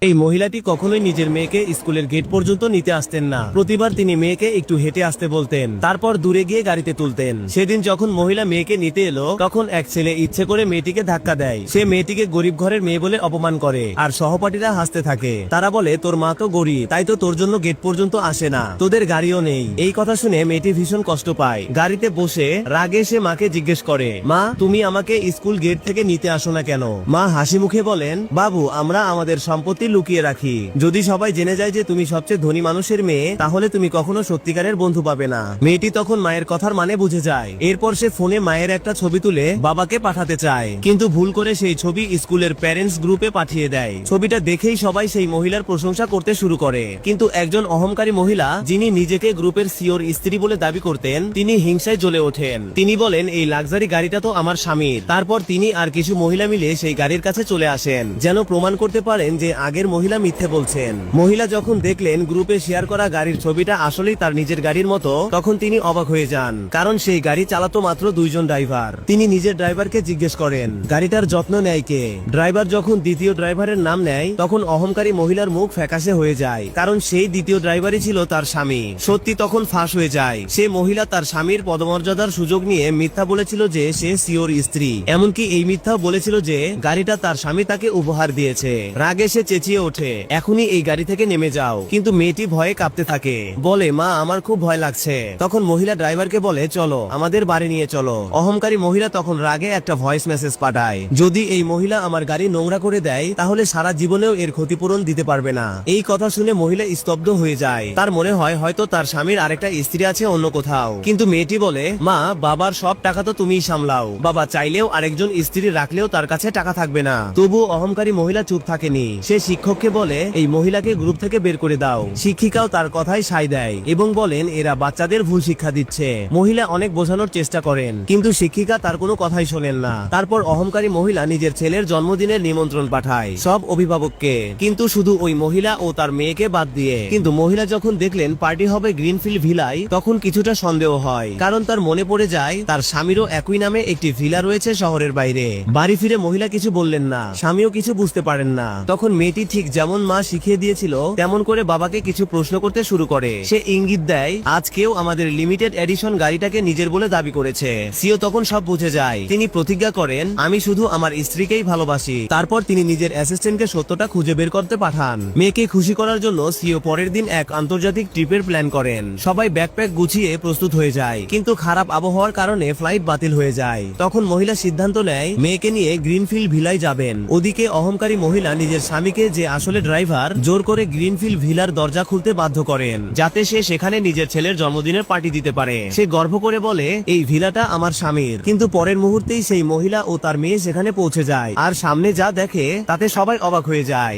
এই মহিলাটি কখনোই নিজের মেয়েকে স্কুলের গেট পর্যন্ত নিতে আসতেন না। প্রতিবার তিনি মেয়েকে একটু হেঁটে আসতে বলতেন, তারপর দূরে গিয়ে গাড়িতে তুলতেন। সেদিন যখন মহিলা মেয়েকে নিতে এলো, তখন এক ছেলে ইচ্ছে করে মেয়েটিকে ধাক্কা দেয়। সে মেয়েটিকে গরিব ঘরের মেয়ে বলে অপমান করে, আর সহপাঠীরা হাসতে থাকে। তারা বলে, তোর মা তো গরিব, তাই তো তোর জন্য গেট পর্যন্ত আসে না, তোদের গাড়িও নেই। এই কথা শুনে মেয়েটি ভীষণ কষ্ট পায়। গাড়িতে বসে রাগে সে মাকে জিজ্ঞেস করে, মা তুমি আমাকে স্কুল গেট থেকে নিতে আসো না কেন? মা হাসি মুখে বলেন, বাবু আমরা আমাদের সম্পত্তি লুকিয়ে রাখি। যদি সবাই জেনে যায় যে তুমি সবচেয়ে ধনী মানুষের মেয়ে, তাহলে তুমি কখনো সত্যিকারের বন্ধু পাবে না। মেয়েটি তখন মায়ের কথার মানে বুঝে যায়। এরপর সে ফোনে মায়ের একটা ছবি তুলে বাবাকে পাঠাতে চায়, কিন্তু ভুল করে সেই ছবি স্কুলের প্যারেন্টস গ্রুপে পাঠিয়ে দেয়। ছবিটা দেখেই সবাই সেই মহিলার প্রশংসা করতে শুরু করে, কিন্তু একজন অহংকারী মহিলা, যিনি নিজেকে গ্রুপের সিওর স্ত্রী বলে দাবি করতেন, তিনি হিংসায় জ্বলে ওঠেন। তিনি বলেন, এই লাক্সারি গাড়িটা তো আমার স্বামীর। তারপর তিনি আর কিছু মহিলা মিলে সেই গাড়ির কাছে চলে আসেন, যেন প্রমাণ করতে পারেন যে আগের মহিলা মিথ্যে বলছেন। মহিলা যখন দেখলেন গ্রুপে শেয়ার করা গাড়ির ছবিটা আসলেই তার নিজের গাড়ির মতো, তখন তিনি অবাক হয়ে যান, কারণ সেই গাড়ি চালাতো মাত্র দুইজন ড্রাইভার। তিনি নিজের ড্রাইভারকে জিজ্ঞেস করেন, গাড়িটার যত্ন নেয় কে? ড্রাইভার যখন দ্বিতীয় ড্রাইভারের নাম নেয়, তখন অহংকারী মহিলার মুখ ফ্যাকাশে হয়ে যায়, কারণ সেই দ্বিতীয় ড্রাইভারই ছিল তার স্বামী। সত্যি তখন ফাঁস হয়ে যায়। সে মহিলা তার স্বামীর পদমর্যাদার সুযোগ নিয়ে মিথ্যা বলেছিল যে সে সিওর স্ত্রী। এমনকি এই মিথ্যাও বলেছিল যে গাড়িটা তার স্বামী তাকে উপহার দিয়েছে। রাগে সে চেঁচিয়ে ওঠে, এখনই এই গাড়ি থেকে নেমে যাও। কিন্তু মেয়েটি ভয়ে কাঁপতে থাকে, বলে, মা আমার খুব ভয় লাগছে। তখন মহিলা ড্রাইভারকে বলে, চলো আমাদের বাড়ি নিয়ে চলো। অহংকারী মহিলা তখন রাগে একটা ভয়েস মেসেজ পাঠায়, যদি এই মহিলা আমার গাড়ি নোংরা করে দেয়, তাহলে সারা জীবনেও এর ক্ষতিপূরণ দিতে পারবে না। এই কথা শুনে মহিলা স্তব্ধ হয়ে যায়। তার মনে হয় হয়তো তার স্বামীর আরেকটা স্ত্রী আছে অন্য কোথাও। কিন্তু মেয়েটি বলে, মা বাবার সব টাকা তো তুমিই সামলাও, বাবা চাইলেও আরেকজন স্ত্রী রাখলেও তার কাছে টাকা থাকবে না। তবু অহংকারী মহিলা চুপ থাকেনি। সে শিক্ষককে বলে, এই মহিলাকে গ্রুপ থেকে বের করে দাও। শিক্ষিকাও তার কথায় সায় দেয় এবং বলেন, এরা বাচ্চাদের ভুল শিক্ষা দিচ্ছে। মহিলা অনেক বোঝানোর চেষ্টা করেন, কিন্তু শিক্ষিকা তার কোনো কথাই শোনেন না। তারপর অহংকারী মহিলা নিজের ছেলের জন্মদিনের নিমন্ত্রণ পাঠায় সব অভিভাবককে, কিন্তু শুধু ওই মহিলা ও তার মেয়েকে বাদ দিয়ে। কিন্তু মহিলা যখন দেখলেন পার্টি হবে গ্রিনফিল্ড ভিলায়, তখন কিছুটা সন্দেহ হয়, কারণ তার মনে পড়ে যায় তার স্বামীরও একই নামে একটি ভিলা রয়েছে শহরের বাইরে। বাড়ি ফিরে মহিলা কিছু বললেন না, স্বামীও কিছু বুঝতে পারেন না। তখন মেয়েটি ঠিক যেমন মা শিখিয়ে দিয়েছিল তেমন করে বাবাকে কিছু প্রশ্ন করতে শুরু করে। সে ইঙ্গিত দেয়, আজ কেউ আমাদের লিমিটেড এডিশন গাড়িটাকে নিজের বলে দাবি করেছে। সিও তখন সব বুঝে যায়। তিনি প্রতিজ্ঞা করেন, আমি শুধু আমার স্ত্রীকেই ভালোবাসি। তারপর তিনি নিজের অ্যাসিস্ট্যান্টকে সত্যটা খুঁজে বের করতে পাঠান। মেয়েকে খুশি করার জন্য সিও পরের দিন এক আন্তর্জাতিক ট্রিপের প্ল্যান করেন। সবাই ব্যাকপ্যাক গুছিয়ে প্রস্তুত হয়ে যায়, কিন্তু খারাপ আবহাওয়ার কারণে ফ্লাইট বাতিল হয়ে যায়। তখন মহিলা সিদ্ধান্ত নেয় মেয়েকে নিয়ে গ্রিনফিল্ড ভিলায় যাবেন। ওদিকে অহংকারী মহিলা নিজের স্বামীকে, যে আসলে ড্রাইভার, জোর করে গ্রিনফিল্ড ভিলার দরজা খুলতে বাধ্য করেন, যাতে সে সেখানে নিজের ছেলের জন্মদিনের পার্টি দিতে পারে। সে গর্ব করে বলে, এই ভিলাটা আমার স্বামীর। কিন্তু পরের মুহূর্তেই সেই মহিলা ও তার মেয়ে সেখানে পৌঁছে যায়, আর সামনে যা দেখে তাতে সবাই অবাক হয়ে যায়।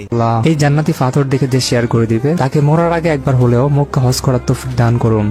এই জান্নাতি পাথর দেখে যে শেয়ার করে দিবে, তাকে মরার আগে একবার হলেও মক্কা হজ করার তৌফিক দান করুন।